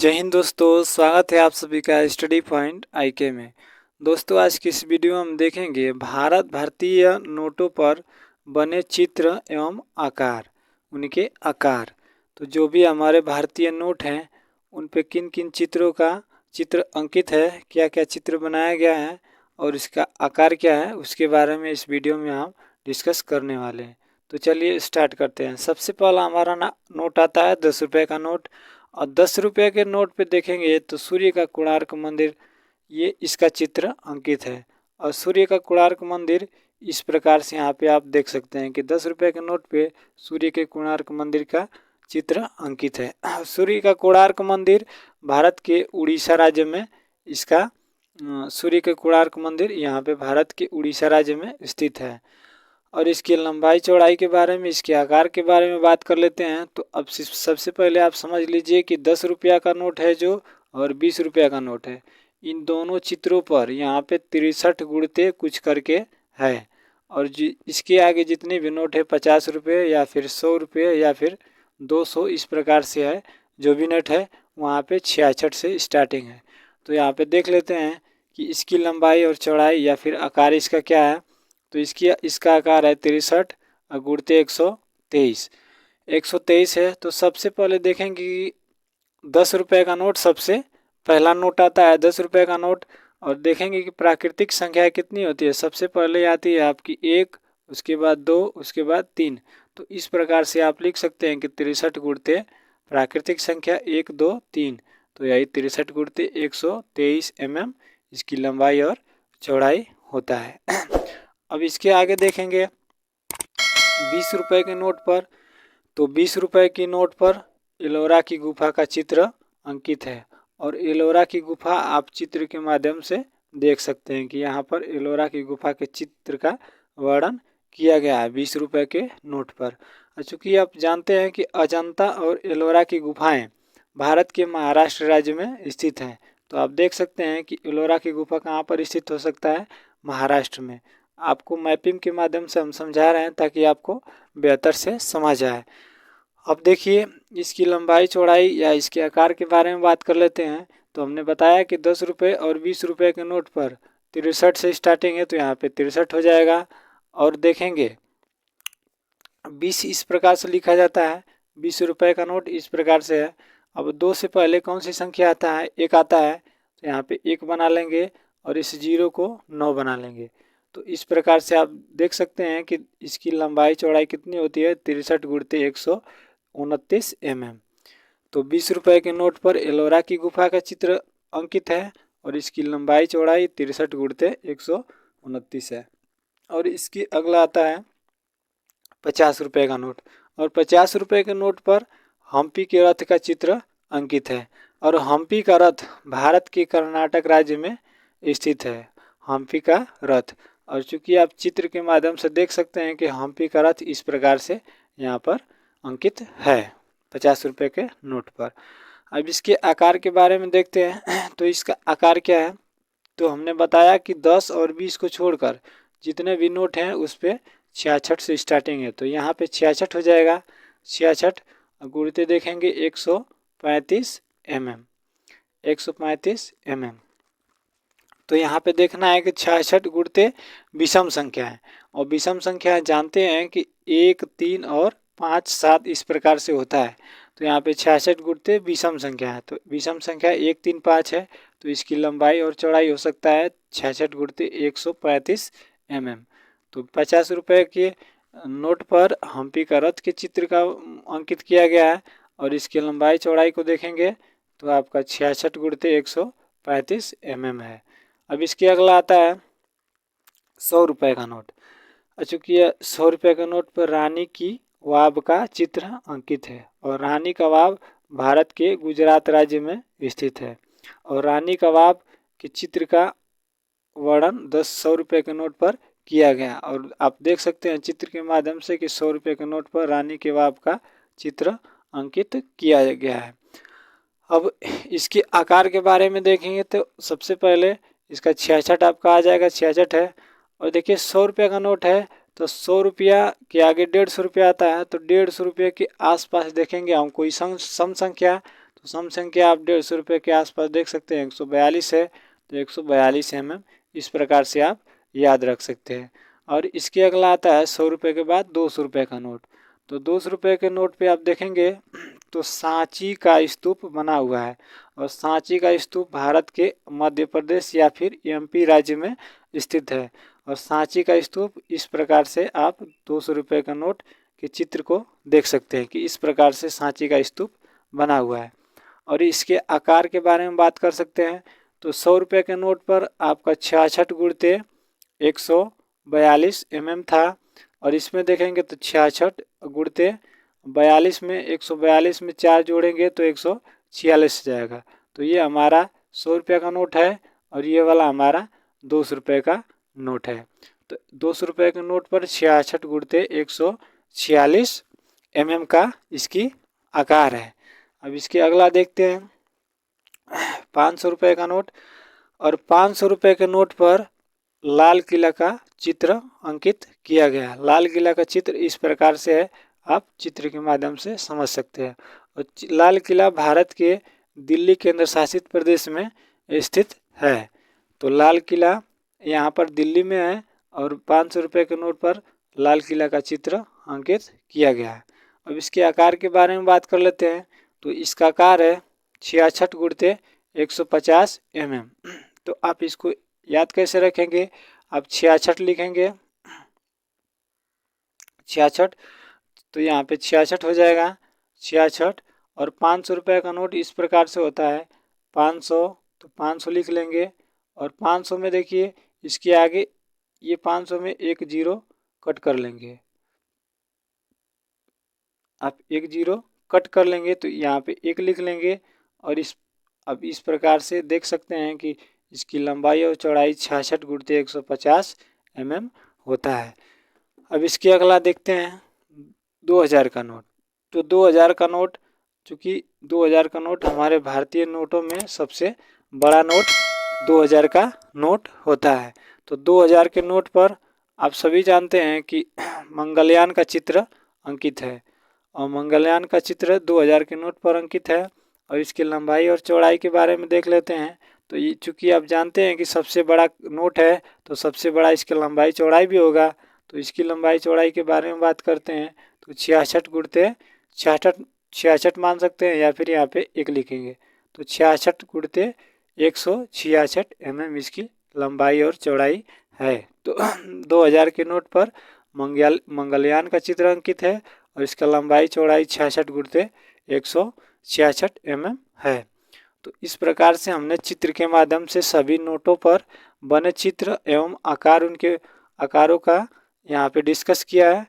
जय हिंद दोस्तों, स्वागत है आप सभी का स्टडी पॉइंट आईके में। दोस्तों, आज की इस वीडियो में हम देखेंगे भारतीय नोटों पर बने चित्र एवं आकार, उनके आकार। तो जो भी हमारे भारतीय नोट हैं उन पे किन किन चित्रों का चित्र अंकित है, क्या क्या चित्र बनाया गया है और इसका आकार क्या है, उसके बारे में इस वीडियो में हम डिस्कस करने वाले हैं। तो चलिए स्टार्ट करते हैं। सबसे पहला हमारा नोट आता है 10 रुपये का नोट। और 10 रुपये के नोट पे देखेंगे तो सूर्य का कोणार्क मंदिर, ये इसका चित्र अंकित है। और सूर्य का कोणार्क मंदिर इस प्रकार से यहाँ पे आप देख सकते हैं कि 10 रुपये के नोट पे सूर्य के कोणार्क मंदिर का चित्र अंकित है। सूर्य का कोणार्क मंदिर भारत के उड़ीसा राज्य में इसका सूर्य के कोणार्क मंदिर यहाँ पे भारत के उड़ीसा राज्य में स्थित है। और इसकी लंबाई चौड़ाई के बारे में, इसके आकार के बारे में बात कर लेते हैं। तो अब सबसे पहले आप समझ लीजिए कि 10 रुपया का नोट है जो और 20 रुपया का नोट है, इन दोनों चित्रों पर यहाँ पे 63 गुणते कुछ करके है। और इसके आगे जितने भी नोट है 50 रुपये या फिर 100 रुपये या फिर 200, इस प्रकार से है। जो भी नोट है वहाँ पे 66 से स्टार्टिंग है। तो यहाँ पे देख लेते हैं कि इसकी लंबाई और चौड़ाई या फिर आकार इसका क्या है। तो इसका आकार है 63 और गुणते 123, 123 है। तो सबसे पहले देखेंगे कि 10 रुपये का नोट सबसे पहला नोट आता है 10 रुपये का नोट। और देखेंगे कि प्राकृतिक संख्या कितनी होती है। सबसे पहले आती है आपकी 1, उसके बाद 2, उसके बाद 3। तो इस प्रकार से आप लिख सकते हैं कि 63 गुणते प्राकृतिक संख्या 1, 2, 3। तो यही 63 गुणते 123 mm इसकी लंबाई और चौड़ाई होता है। अब इसके आगे देखेंगे 20 रुपये के नोट पर। तो 20 रुपये की नोट पर एलोरा की गुफा का चित्र अंकित है। और एलोरा की गुफा आप चित्र के माध्यम से देख सकते हैं कि यहाँ पर एलोरा की गुफा के चित्र का वर्णन किया गया है 20 रुपये के नोट पर। चूँकि आप जानते हैं कि अजंता और एलोरा की गुफाएं भारत के महाराष्ट्र राज्य में स्थित हैं। तो आप देख सकते हैं कि एलोरा की गुफा कहाँ पर स्थित हो सकता है, महाराष्ट्र में। आपको मैपिंग के माध्यम से हम समझा रहे हैं ताकि आपको बेहतर से समझ आए। अब देखिए इसकी लंबाई चौड़ाई या इसके आकार के बारे में बात कर लेते हैं। तो हमने बताया कि 10 रुपये और 20 रुपये के नोट पर 63 से स्टार्टिंग है, तो यहाँ पे 63 हो जाएगा। और देखेंगे 20 इस प्रकार से लिखा जाता है, 20 रुपये का नोट इस प्रकार से है। अब 2 से पहले कौन सी संख्या आता है, 1 आता है। तो यहाँ पे 1 बना लेंगे और इस 0 को 9 बना लेंगे। तो इस प्रकार से आप देख सकते हैं कि इसकी लंबाई चौड़ाई कितनी होती है, 63 गुणते 129 mm। तो 20 रुपये के नोट पर एलोरा की गुफा का चित्र अंकित है और इसकी लंबाई चौड़ाई 63 गुणते 129 है। और इसकी अगला आता है 50 रुपये का नोट। और 50 रुपये के नोट पर हम्पी के रथ का चित्र अंकित है। और हम्पी का रथ भारत के कर्नाटक राज्य में स्थित है, हम्पी का रथ। और चूंकि आप चित्र के माध्यम से देख सकते हैं कि हम्पी का रथ इस प्रकार से यहाँ पर अंकित है 50 रुपये के नोट पर। अब इसके आकार के बारे में देखते हैं। तो इसका आकार क्या है, तो हमने बताया कि 10 और 20 को छोड़कर जितने भी नोट हैं उस पर 66 से स्टार्टिंग है। तो यहाँ पे 66 हो जाएगा, 66 गुणते देखेंगे 135 mm, 135 mm। तो यहाँ पे देखना है कि 66 गुणते विषम संख्या है। और विषम संख्या जानते हैं कि 1, 3 और 5, 7 इस प्रकार से होता है। तो यहाँ पे 66 गुणते विषम संख्या है। तो विषम संख्या 1, 3, 5 है। तो इसकी लंबाई और चौड़ाई हो सकता है 66 गुणते 135 mm। तो 50 रुपये के नोट पर हम्पी का रथ के चित्र का अंकित किया गया है। और इसकी लंबाई चौड़ाई को देखेंगे तो आपका 66 गुणते 135 mm है। अब इसके अगला आता है 100 रुपये का नोट। चूँकि 100 रुपये के नोट पर रानी की वाव का चित्र अंकित है। और रानी का वाव भारत के गुजरात राज्य में स्थित है। और रानी का वाव के चित्र का वर्णन 100 रुपये के नोट पर किया गया। और आप देख सकते हैं चित्र के माध्यम से कि 100 रुपये के नोट पर रानी के वाव का चित्र अंकित किया गया है। अब इसके आकार के बारे में देखेंगे तो सबसे पहले इसका 66 आपका आ जाएगा, 66 है। और देखिए 100 रुपये का नोट है, तो 100 रुपया के आगे 150 रुपया आता है। तो 150 रुपये के आसपास देखेंगे हम कोई सम संख्या, तो सम संख्या आप 150 रुपये के आसपास देख सकते हैं, 142 है तो 142 mm, इस प्रकार से आप याद रख सकते हैं। और इसके अगला आता है 100 रुपये के बाद 200 रुपये का नोट। तो 200 रुपये के नोट पे आप देखेंगे तो सांची का स्तूप बना हुआ है, और सांची का स्तूप भारत के मध्य प्रदेश या फिर MP राज्य में स्थित है। और सांची का स्तूप इस प्रकार से आप 200 रुपये का नोट के चित्र को देख सकते हैं कि इस प्रकार से सांची का स्तूप बना हुआ है। और इसके आकार के बारे में बात कर सकते हैं तो 100 रुपये के नोट पर आपका 66 गुणते 142 mm था, और इसमें देखेंगे तो 66 गुणते 42 में 142 में 4 जोड़ेंगे तो 146 जाएगा। तो ये हमारा 100 रुपये का नोट है, और ये वाला हमारा 200 रुपये का नोट है। तो 200 रुपये के नोट पर 66 गुणते 146 mm का इसकी आकार है। अब इसके अगला देखते हैं 500 रुपये का नोट। और 500 रुपये के नोट पर लाल किला का चित्र अंकित किया गया। लाल किला का चित्र इस प्रकार से है, आप चित्र के माध्यम से समझ सकते हैं। और लाल किला भारत के दिल्ली केंद्र शासित प्रदेश में स्थित है। तो लाल किला यहाँ पर दिल्ली में है, और 500 रुपये के नोट पर लाल किला का चित्र अंकित किया गया है। अब इसके आकार के बारे में बात कर लेते हैं। तो इसका आकार है 66 गुणते 150 mm। तो आप इसको याद कैसे रखेंगे, आप 66 लिखेंगे, 66, तो यहाँ पे 66 हो जाएगा 66। और 500 रुपये का नोट इस प्रकार से होता है 500, तो 500 लिख लेंगे। और 500 में देखिए इसके आगे ये 500 में एक जीरो कट कर लेंगे, आप एक जीरो कट कर लेंगे तो यहाँ पे एक लिख लेंगे। और अब इस प्रकार से देख सकते हैं कि इसकी लंबाई और चौड़ाई 66 गुणते 150 mm होता है। अब इसके अगला देखते हैं 2000 का नोट। तो 2000 का नोट, चूँकि 2000 का नोट हमारे भारतीय नोटों में सबसे बड़ा नोट 2000 का नोट होता है। तो 2000 के नोट पर आप सभी जानते हैं कि मंगलयान का चित्र अंकित है, और मंगलयान का चित्र 2000 के नोट पर अंकित है। और इसकी लंबाई और चौड़ाई के बारे में देख लेते हैं। तो ये चूँकि आप जानते हैं कि सबसे बड़ा नोट है, तो सबसे बड़ा इसकी लंबाई चौड़ाई भी होगा। तो इसकी लंबाई चौड़ाई के बारे में बात करते हैं तो 66 गुणते 66 मान सकते हैं, या फिर यहाँ पे एक लिखेंगे। तो 66 गुणते 166 mm इसकी लंबाई और चौड़ाई है। तो 2000 के नोट पर मंगलयान का चित्र अंकित है, और इसका लंबाई चौड़ाई 66 गुणते 166 mm है। तो इस प्रकार से हमने चित्र के माध्यम से सभी नोटों पर बने चित्र एवं आकार, उनके आकारों का यहाँ पे डिस्कस किया है।